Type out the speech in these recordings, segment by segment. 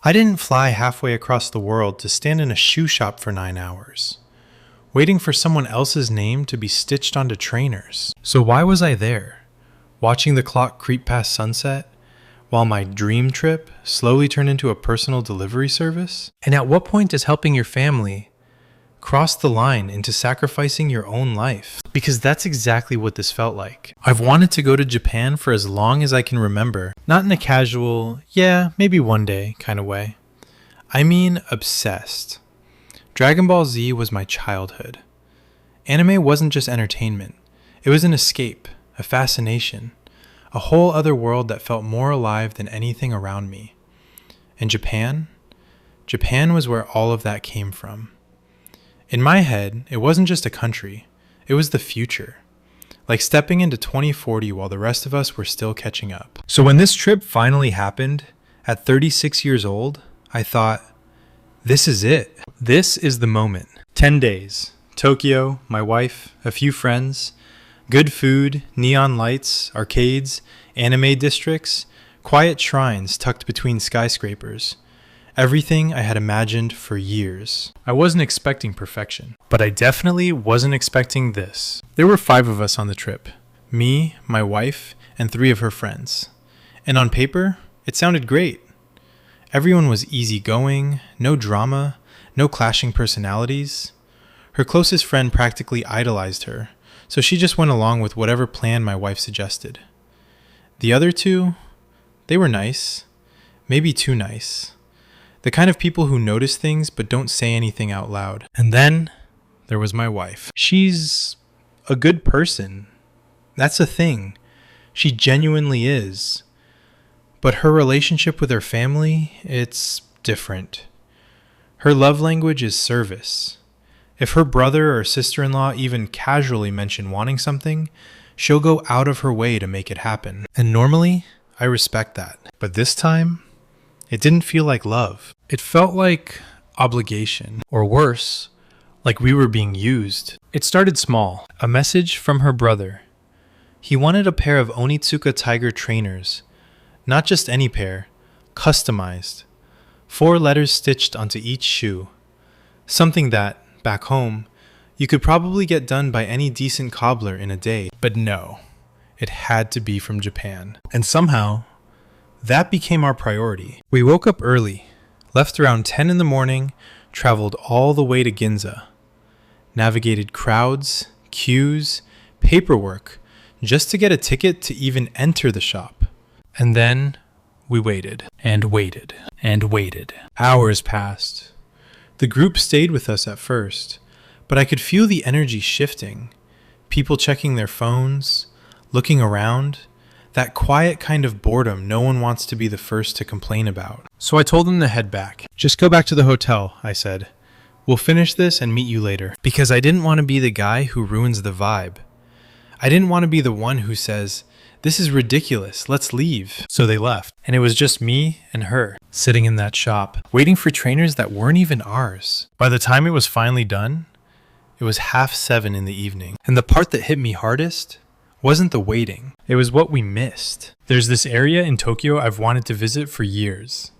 I didn't fly halfway across the world to stand in a shoe shop for 9 hours, waiting for someone else's name to be stitched onto trainers. So why was I there, watching the clock creep past sunset, while my dream trip slowly turned into a personal delivery service? And at what point does helping your family cross the line into sacrificing your own life? Because that's exactly what this felt like. I've wanted to go to Japan for as long as I can remember, not in a casual, yeah, maybe one day kind of way. I mean obsessed. Dragon Ball Z was my childhood. Anime wasn't just entertainment. It was an escape, a fascination, a whole other world that felt more alive than anything around me. And Japan? Japan was where all of that came from. In my head, it wasn't just a country, it was the future. Like stepping into 2040 while the rest of us were still catching up. So when this trip finally happened, at 36 years old, I thought, this is it. This is the moment. 10 days. Tokyo, my wife, a few friends, good food, neon lights, arcades, anime districts, quiet shrines tucked between skyscrapers. Everything I had imagined for years. I wasn't expecting perfection, but I definitely wasn't expecting this. There were 5 of us on the trip. Me, my wife, and 3 of her friends. And on paper, it sounded great. Everyone was easygoing, no drama, no clashing personalities. Her closest friend practically idolized her, so she just went along with whatever plan my wife suggested. The other 2, they were nice, maybe too nice. The kind of people who notice things but don't say anything out loud. And then there was my wife. She's a good person. That's a thing. She genuinely is. But her relationship with her family, it's different. Her love language is service. If her brother or sister-in-law even casually mention wanting something, she'll go out of her way to make it happen. And normally, I respect that. But this time, it didn't feel like love. It felt like obligation. Or worse, like we were being used. It started small. A message from her brother. He wanted a pair of Onitsuka Tiger trainers. Not just any pair, customized. 4 letters stitched onto each shoe. Something that, back home, you could probably get done by any decent cobbler in a day. But no, it had to be from Japan. And somehow, that became our priority. We woke up early, left around 10 in the morning, traveled all the way to Ginza, navigated crowds, queues, paperwork, just to get a ticket to even enter the shop. And then we waited, and waited, and waited. Hours passed. The group stayed with us at first, but I could feel the energy shifting. People checking their phones, looking around. That quiet kind of boredom no one wants to be the first to complain about. So I told them to head back. Just go back to the hotel, I said. We'll finish this and meet you later. Because I didn't want to be the guy who ruins the vibe. I didn't want to be the one who says, "This is ridiculous, let's leave." So they left. And it was just me and her, sitting in that shop, waiting for trainers that weren't even ours. By the time it was finally done, it was 6:30 in the evening. And the part that hit me hardest wasn't the waiting. It was what we missed. There's this area in Tokyo I've wanted to visit for years.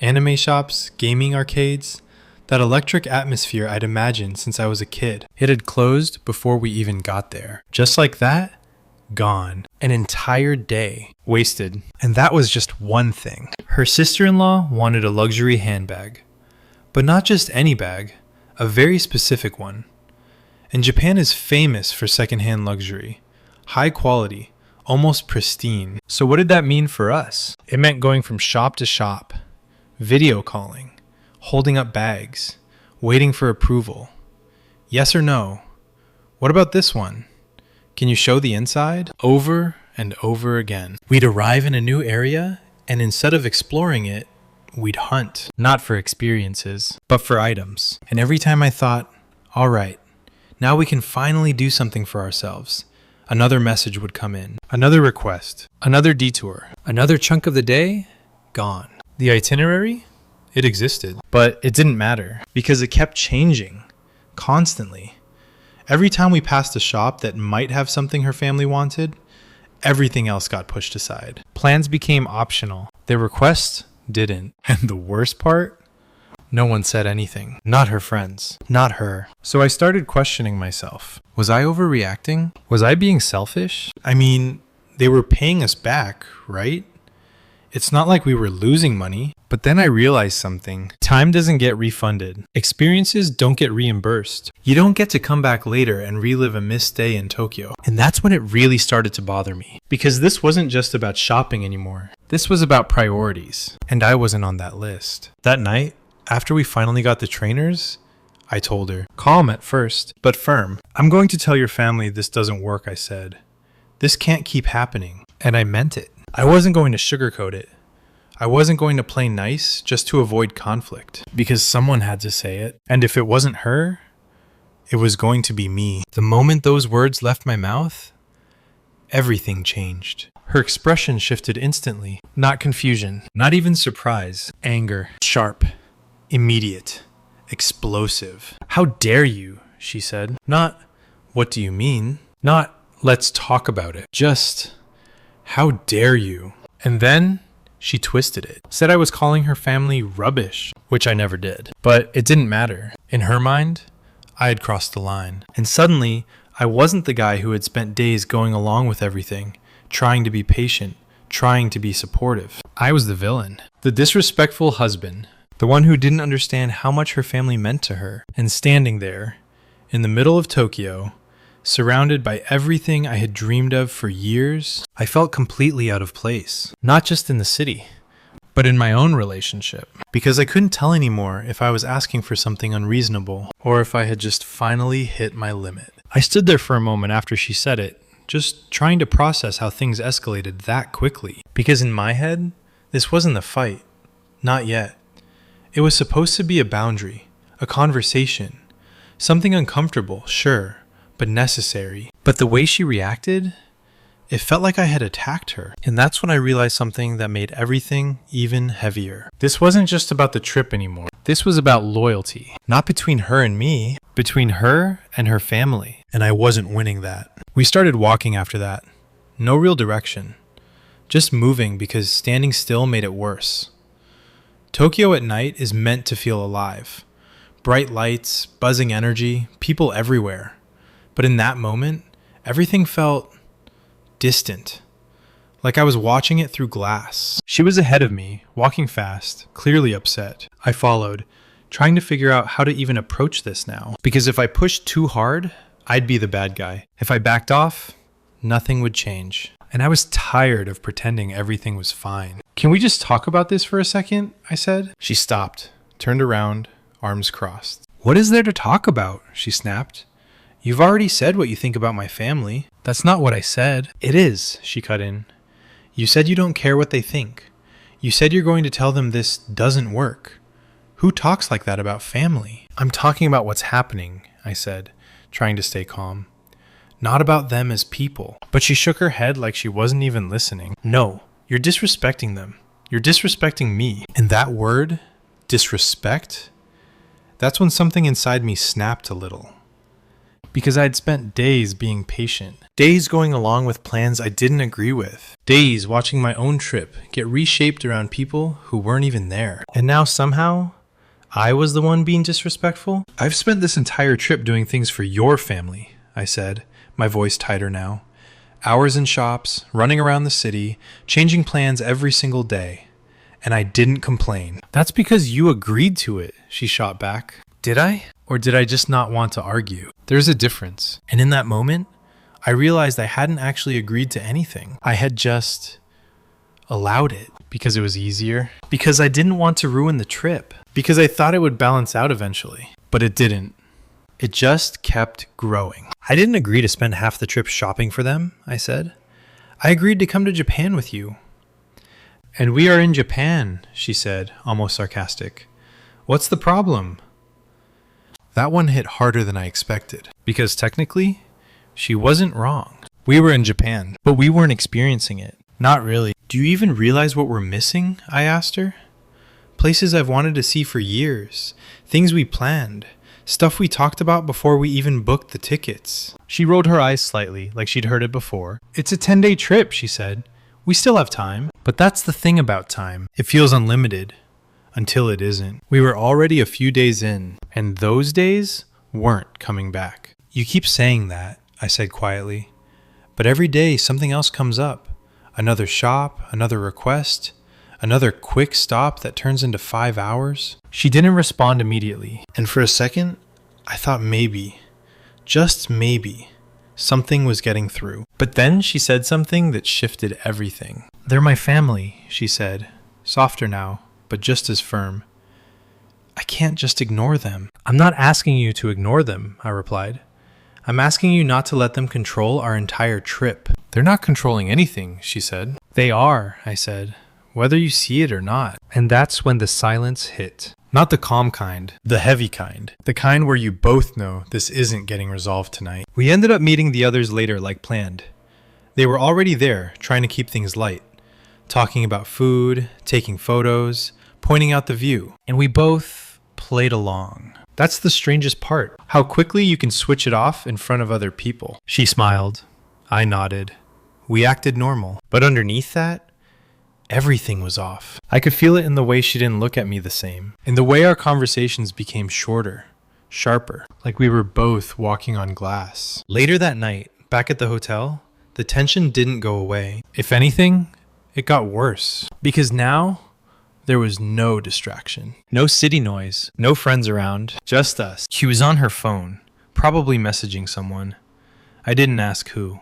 Anime shops, gaming arcades, that electric atmosphere I'd imagined since I was a kid. It had closed before we even got there. Just like that, gone. An entire day wasted. And that was just one thing. Her sister-in-law wanted a luxury handbag. But not just any bag, a very specific one. And Japan is famous for secondhand luxury. High quality, almost pristine. So what did that mean for us? It meant going from shop to shop, video calling, holding up bags, waiting for approval. Yes or no? What about this one? Can you show the inside? Over and over again. We'd arrive in a new area, and instead of exploring it, we'd hunt. Not for experiences, but for items. And every time I thought, all right, now we can finally do something for ourselves, another message would come in. Another request. Another detour. Another chunk of the day, gone. The itinerary? It existed. But it didn't matter, because it kept changing. Constantly. Every time we passed a shop that might have something her family wanted, everything else got pushed aside. Plans became optional. Their request, didn't. And the worst part? No one said anything. Not her friends. Not her. So I started questioning myself. Was I overreacting? Was I being selfish? I mean, they were paying us back, right? It's not like we were losing money. But then I realized something. Time doesn't get refunded. Experiences don't get reimbursed. You don't get to come back later and relive a missed day in Tokyo. And that's when it really started to bother me. Because this wasn't just about shopping anymore. This was about priorities. And I wasn't on that list. That night, after we finally got the trainers, I told her, calm at first, but firm. I'm going to tell your family this doesn't work, I said. This can't keep happening. And I meant it. I wasn't going to sugarcoat it. I wasn't going to play nice just to avoid conflict. Because someone had to say it. And if it wasn't her, it was going to be me. The moment those words left my mouth, everything changed. Her expression shifted instantly. Not confusion. Not even surprise. Anger. Sharp. Immediate. Explosive. How dare you, she said. Not, what do you mean? Not, let's talk about it. Just, how dare you? And then she twisted it. Said I was calling her family rubbish, which I never did. But it didn't matter. In her mind, I had crossed the line. And suddenly, I wasn't the guy who had spent days going along with everything, trying to be patient, trying to be supportive. I was the villain. The disrespectful husband. The one who didn't understand how much her family meant to her. And standing there, in the middle of Tokyo, surrounded by everything I had dreamed of for years, I felt completely out of place. Not just in the city, but in my own relationship. Because I couldn't tell anymore if I was asking for something unreasonable, or if I had just finally hit my limit. I stood there for a moment after she said it, just trying to process how things escalated that quickly. Because in my head, this wasn't the fight. Not yet. It was supposed to be a boundary, a conversation, something uncomfortable, sure, but necessary. But the way she reacted, it felt like I had attacked her. And that's when I realized something that made everything even heavier. This wasn't just about the trip anymore. This was about loyalty. Not between her and me, between her and her family. And I wasn't winning that. We started walking after that. No real direction. Just moving because standing still made it worse. Tokyo at night is meant to feel alive. Bright lights, buzzing energy, people everywhere. But in that moment, everything felt distant. Like I was watching it through glass. She was ahead of me, walking fast, clearly upset. I followed, trying to figure out how to even approach this now. Because if I pushed too hard, I'd be the bad guy. If I backed off, nothing would change. And I was tired of pretending everything was fine. Can we just talk about this for a second? I said. She stopped, turned around, arms crossed. What is there to talk about? She snapped. You've already said what you think about my family. That's not what I said. It is, she cut in. You said you don't care what they think. You said you're going to tell them this doesn't work. Who talks like that about family? I'm talking about what's happening, I said, trying to stay calm. Not about them as people. But she shook her head like she wasn't even listening. No, you're disrespecting them. You're disrespecting me. And that word, disrespect, that's when something inside me snapped a little. Because I'd spent days being patient. Days going along with plans I didn't agree with. Days watching my own trip get reshaped around people who weren't even there. And now somehow, I was the one being disrespectful? I've spent this entire trip doing things for your family, I said, my voice tighter now. Hours in shops, running around the city, changing plans every single day. And I didn't complain. That's because you agreed to it, she shot back. Did I? Or did I just not want to argue? There's a difference. And in that moment, I realized I hadn't actually agreed to anything. I had just allowed it because it was easier. Because I didn't want to ruin the trip. Because I thought it would balance out eventually. But it didn't. It just kept growing. I didn't agree to spend half the trip shopping for them, I said. I agreed to come to Japan with you. And we are in Japan, she said, almost sarcastic. What's the problem? That one hit harder than I expected. Because technically, she wasn't wrong. We were in Japan, but we weren't experiencing it. Not really. Do you even realize what we're missing? I asked her. Places I've wanted to see for years. Things we planned. Stuff we talked about before we even booked the tickets. She rolled her eyes slightly, like she'd heard it before. It's a 10-day trip, she said. We still have time. But that's the thing about time. It feels unlimited until it isn't. We were already a few days in, and those days weren't coming back. You keep saying that, I said quietly. But every day something else comes up. Another shop, another request, another quick stop that turns into 5 hours. She didn't respond immediately, and for a second, I thought maybe, just maybe, something was getting through. But then she said something that shifted everything. They're my family, she said, softer now, but just as firm. I can't just ignore them. I'm not asking you to ignore them, I replied. I'm asking you not to let them control our entire trip. They're not controlling anything, she said. They are, I said, whether you see it or not. And that's when the silence hit. Not the calm kind, the heavy kind. The kind where you both know this isn't getting resolved tonight. We ended up meeting the others later like planned. They were already there, trying to keep things light. Talking about food, taking photos, pointing out the view. And we both played along. That's the strangest part. How quickly you can switch it off in front of other people. She smiled. I nodded. We acted normal. But underneath that, everything was off. I could feel it in the way she didn't look at me the same. In the way our conversations became shorter, sharper. Like we were both walking on glass. Later that night, back at the hotel, the tension didn't go away. If anything, it got worse. Because now, there was no distraction. No city noise. No friends around. Just us. She was on her phone, probably messaging someone. I didn't ask who.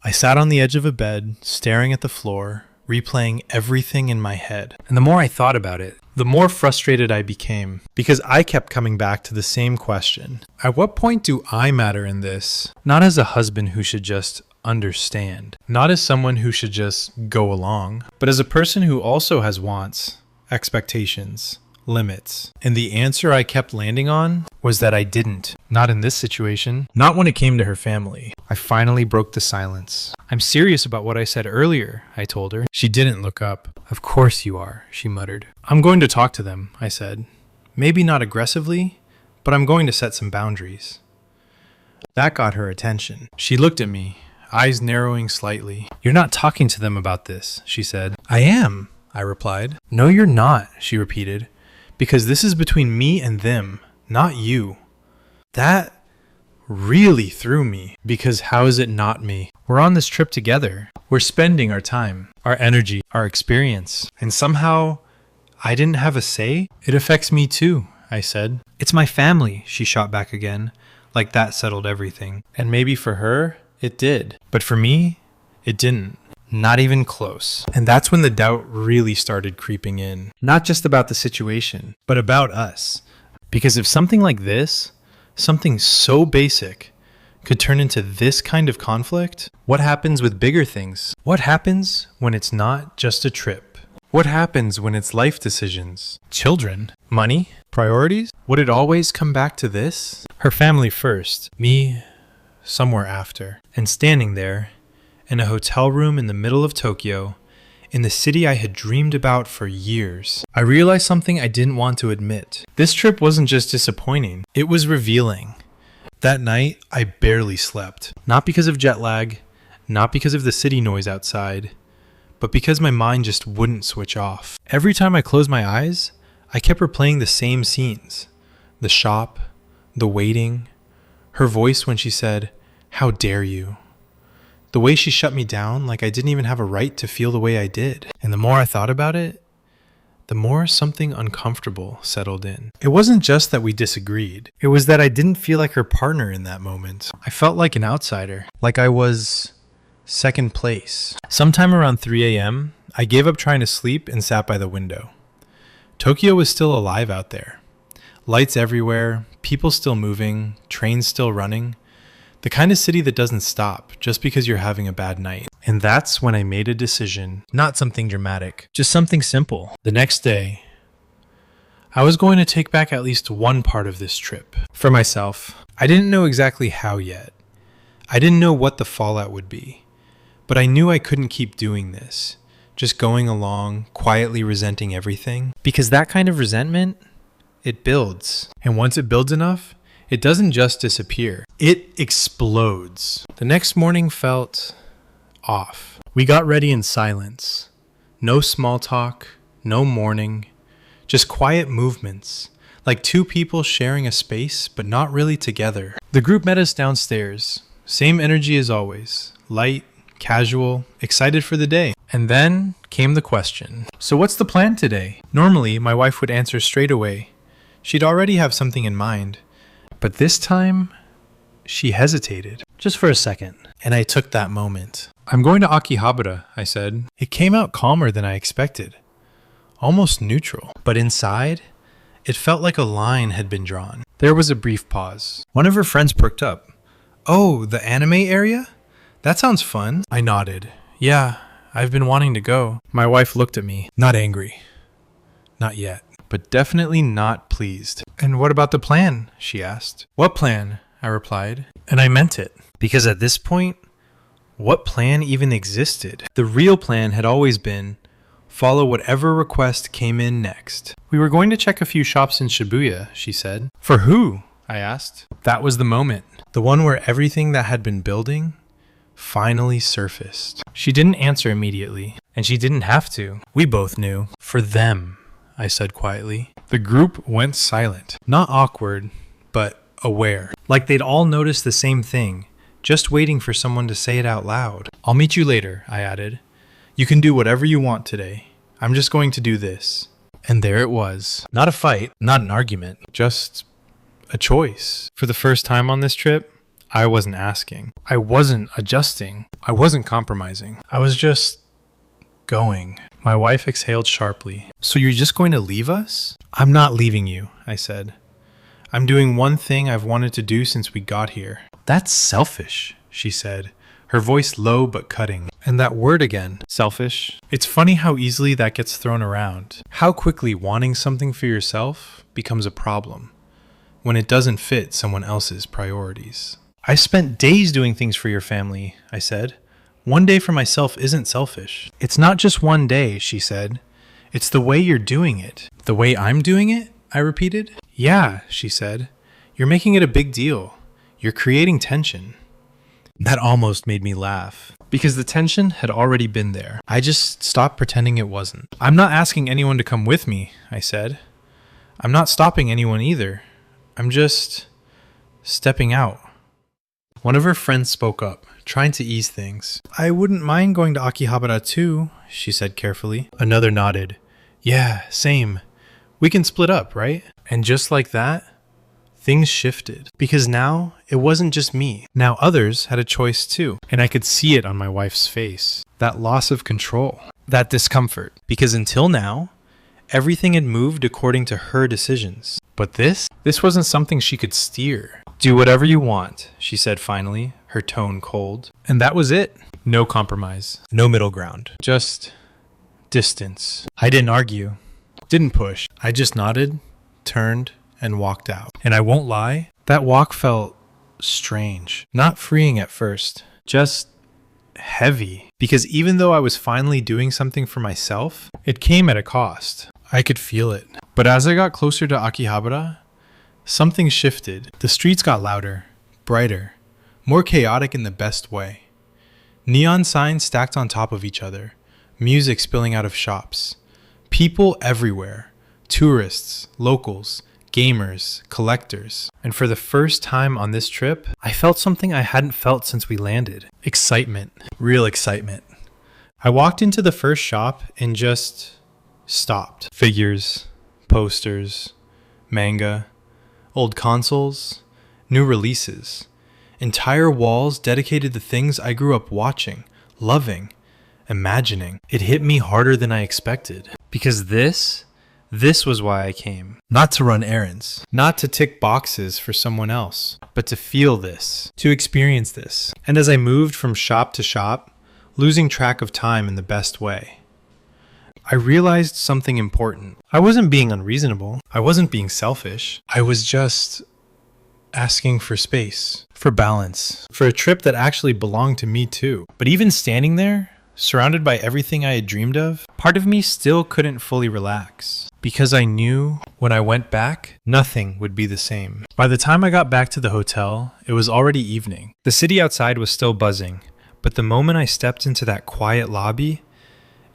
I sat on the edge of a bed, staring at the floor, replaying everything in my head. And the more I thought about it, the more frustrated I became. Because I kept coming back to the same question. At what point do I matter in this? Not as a husband who should just understand. Not as someone who should just go along. But as a person who also has wants, expectations, limits. And the answer I kept landing on was that I didn't. Not in this situation. Not when it came to her family. I finally broke the silence. I'm serious about what I said earlier, I told her. She didn't look up. Of course you are, she muttered. I'm going to talk to them, I said. Maybe not aggressively, but I'm going to set some boundaries. That got her attention. She looked at me, eyes narrowing slightly. You're not talking to them about this, she said. I am, I replied. No, you're not, she repeated, because this is between me and them, not you. That really threw me, because how is it not me? We're on this trip together. We're spending our time, our energy, our experience. And somehow, I didn't have a say? It affects me too, I said. It's my family, she shot back again, like that settled everything. And maybe for her, it did. But for me, it didn't. Not even close. And that's when the doubt really started creeping in. Not just about the situation, but about us. Because if something like this, something so basic, could turn into this kind of conflict, what happens with bigger things? What happens when it's not just a trip? What happens when it's life decisions? Children? Money? Priorities? Would it always come back to this? Her family first, me somewhere after. And standing there, in a hotel room in the middle of Tokyo, in the city I had dreamed about for years, I realized something I didn't want to admit. This trip wasn't just disappointing, it was revealing. That night, I barely slept. Not because of jet lag, not because of the city noise outside, but because my mind just wouldn't switch off. Every time I closed my eyes, I kept replaying the same scenes. The shop, the waiting, her voice when she said, "How dare you?" The way she shut me down like I didn't even have a right to feel the way I did. And the more I thought about it, the more something uncomfortable settled in. It wasn't just that we disagreed. It was that I didn't feel like her partner in that moment. I felt like an outsider, like I was second place. Sometime around 3 a.m., I gave up trying to sleep and sat by the window. Tokyo was still alive out there. Lights everywhere, people still moving, trains still running. The kind of city that doesn't stop just because you're having a bad night. And that's when I made a decision. Not something dramatic, just something simple. The next day, I was going to take back at least one part of this trip. For myself, I didn't know exactly how yet. I didn't know what the fallout would be. But I knew I couldn't keep doing this. Just going along, quietly resenting everything. Because that kind of resentment, it builds. And once it builds enough, it doesn't just disappear. It explodes. The next morning felt off. We got ready in silence. No small talk, no mourning, just quiet movements, like two people sharing a space but not really together. The group met us downstairs. Same energy as always, light, casual, excited for the day. And then came the question. So what's the plan today? Normally, my wife would answer straight away. She'd already have something in mind. But this time, she hesitated. Just for a second. And I took that moment. I'm going to Akihabara, I said. It came out calmer than I expected. Almost neutral. But inside, it felt like a line had been drawn. There was a brief pause. One of her friends perked up. Oh, the anime area? That sounds fun. I nodded. Yeah, I've been wanting to go. My wife looked at me, not angry. Not yet, but definitely not pleased. And what about the plan? She asked. What plan? I replied. And I meant it. Because at this point, what plan even existed? The real plan had always been follow whatever request came in next. We were going to check a few shops in Shibuya, she said. For who? I asked. That was the moment. The one where everything that had been building finally surfaced. She didn't answer immediately, and she didn't have to. We both knew. For them, I said quietly. The group went silent. Not awkward, but aware. Like they'd all noticed the same thing, just waiting for someone to say it out loud. I'll meet you later, I added. You can do whatever you want today. I'm just going to do this. And there it was. Not a fight, not an argument, just a choice. For the first time on this trip, I wasn't asking. I wasn't adjusting. I wasn't compromising. I was just going. My wife exhaled sharply. So you're just going to leave us? I'm not leaving you, I said. I'm doing one thing I've wanted to do since we got here. That's selfish, she said, her voice low but cutting. And that word again, selfish. It's funny how easily that gets thrown around. How quickly wanting something for yourself becomes a problem when it doesn't fit someone else's priorities. I spent days doing things for your family, I said. One day for myself isn't selfish. It's not just one day, she said. It's the way you're doing it. The way I'm doing it? I repeated. Yeah, she said. You're making it a big deal. You're creating tension. That almost made me laugh, because the tension had already been there. I just stopped pretending it wasn't. I'm not asking anyone to come with me, I said. I'm not stopping anyone either. I'm just stepping out. One of her friends spoke up, trying to ease things. I wouldn't mind going to Akihabara too, she said carefully. Another nodded. Yeah, same. We can split up, right? And just like that, things shifted. Because now, it wasn't just me. Now others had a choice too. And I could see it on my wife's face. That loss of control. That discomfort. Because until now, everything had moved according to her decisions. But this wasn't something she could steer. Do whatever you want, she said finally, her tone cold. And that was it. No compromise. No middle ground. Just distance. I didn't argue. Didn't push. I just nodded, turned, and walked out. And I won't lie, that walk felt strange. Not freeing at first. Just heavy. Because even though I was finally doing something for myself, it came at a cost. I could feel it. But as I got closer to Akihabara, something shifted. The streets got louder, brighter, more chaotic in the best way. Neon signs stacked on top of each other, music spilling out of shops, people everywhere, tourists, locals, gamers, collectors. And for the first time on this trip, I felt something I hadn't felt since we landed. Excitement. Real excitement. I walked into the first shop and just stopped. Figures, posters, manga, old consoles, new releases. Entire walls dedicated to things I grew up watching, loving, imagining. It hit me harder than I expected. Because this was why I came. Not to run errands. Not to tick boxes for someone else. But to feel this. To experience this. And as I moved from shop to shop, losing track of time in the best way, I realized something important. I wasn't being unreasonable. I wasn't being selfish. I was just asking for space, for balance, for a trip that actually belonged to me too. But even standing there, surrounded by everything I had dreamed of, part of me still couldn't fully relax. Because I knew when I went back, nothing would be the same. By the time I got back to the hotel, it was already evening. The city outside was still buzzing, but the moment I stepped into that quiet lobby,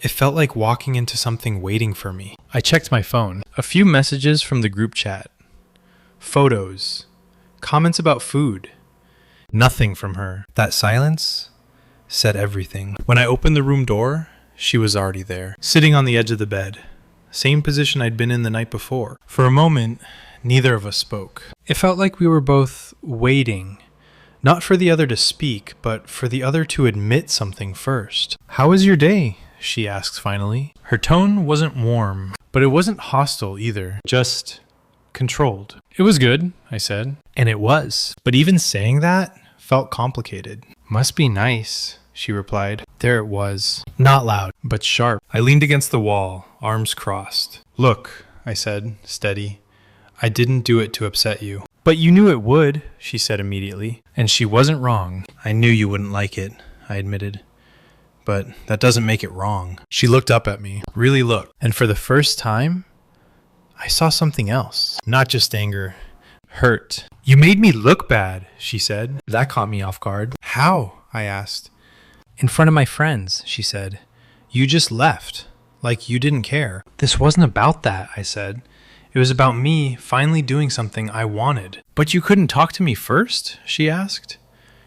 It felt like walking into something waiting for me. I checked my phone. A few messages from the group chat. Photos. Comments about food. Nothing from her. That silence said everything. When I opened the room door, she was already there, sitting on the edge of the bed. Same position I'd been in the night before. For a moment, neither of us spoke. It felt like we were both waiting. Not for the other to speak, but for the other to admit something first. "How was your day?" she asked finally. Her tone wasn't warm, but it wasn't hostile either, just controlled. "It was good," I said. And it was. But even saying that felt complicated. "Must be nice," she replied. There it was. Not loud, but sharp. I leaned against the wall, arms crossed. "Look," I said, steady. "I didn't do it to upset you." "But you knew it would," she said immediately. And she wasn't wrong. "I knew you wouldn't like it," I admitted. "But that doesn't make it wrong." She looked up at me, really looked. And for the first time, I saw something else. Not just anger. Hurt. "You made me look bad," she said. That caught me off guard. "How?" I asked. "In front of my friends," she said. "You just left. Like you didn't care." "This wasn't about that," I said. "It was about me finally doing something I wanted." "But you couldn't talk to me first?" she asked.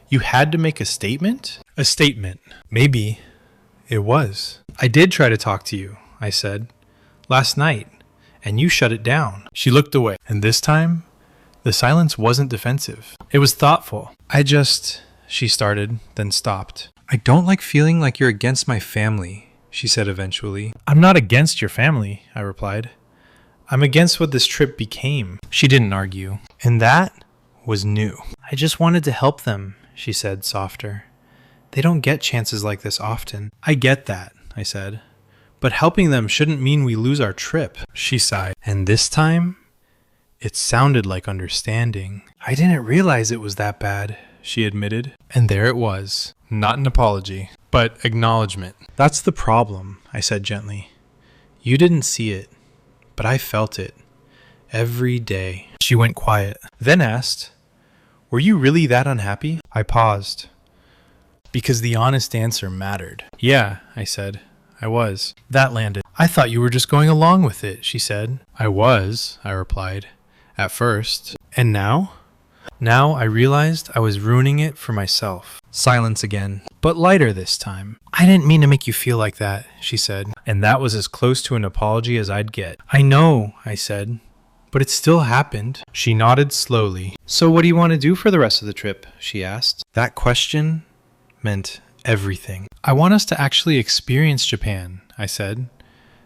"You had to make a statement?" "A statement. Maybe it was." "I did try to talk to you," I said. "Last night. And you shut it down." She looked away. And this time, the silence wasn't defensive. It was thoughtful. She started, then stopped. "I don't like feeling like you're against my family," she said eventually. "I'm not against your family," I replied. "I'm against what this trip became." She didn't argue. And that was new. "I just wanted to help them," she said, softer. "They don't get chances like this often." "I get that," I said. "But helping them shouldn't mean we lose our trip." She sighed. And this time, it sounded like understanding. "I didn't realize it was that bad," she admitted. And there it was. Not an apology, but acknowledgement. "That's the problem," I said gently. "You didn't see it, but I felt it. Every day." She went quiet, then asked, "Were you really that unhappy?" I paused, because the honest answer mattered. "Yeah," I said. "I was." That landed. "I thought you were just going along with it," she said. "I was," I replied. "At first." "And now?" "Now I realized I was ruining it for myself." Silence again, but lighter this time. "I didn't mean to make you feel like that," she said. And that was as close to an apology as I'd get. "I know," I said, "but it still happened." She nodded slowly. "So what do you want to do for the rest of the trip?" she asked. That question meant everything. "I want us to actually experience Japan," I said.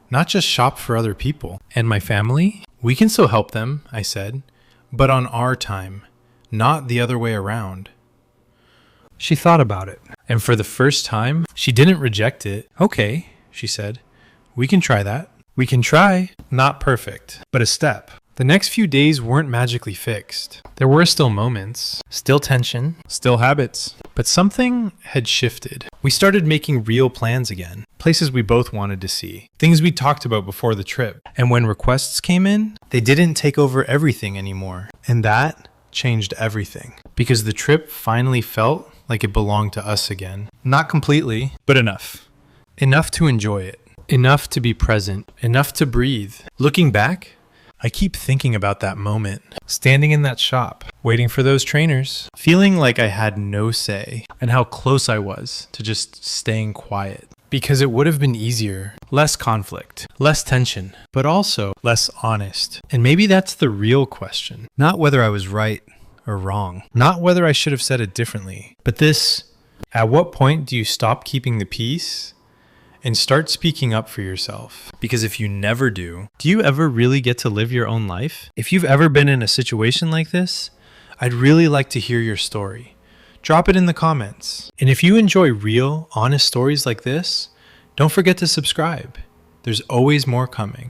"Not just shop for other people." "And my family?" "We can still help them," I said, "but on our time, not the other way around." She thought about it, and for the first time, she didn't reject it. "Okay," she said. "We can try that." "We can try." Not perfect, but a step. The next few days weren't magically fixed. There were still moments, still tension, still habits, but something had shifted. We started making real plans again, places we both wanted to see, things we talked about before the trip. And when requests came in, they didn't take over everything anymore. And that changed everything, because the trip finally felt like it belonged to us again. Not completely, but enough. Enough to enjoy it. Enough to be present. Enough to breathe. Looking back, I keep thinking about that moment, standing in that shop, waiting for those trainers, feeling like I had no say, and how close I was to just staying quiet. Because it would have been easier, less conflict, less tension, but also less honest. And maybe that's the real question. Not whether I was right or wrong, not whether I should have said it differently, but this: at what point do you stop keeping the peace and start speaking up for yourself? Because if you never do you ever really get to live your own life? If you've ever been in a situation like this, I'd really like to hear your story. Drop it in the comments. And if you enjoy real, honest stories like this, don't forget to subscribe. There's always more coming.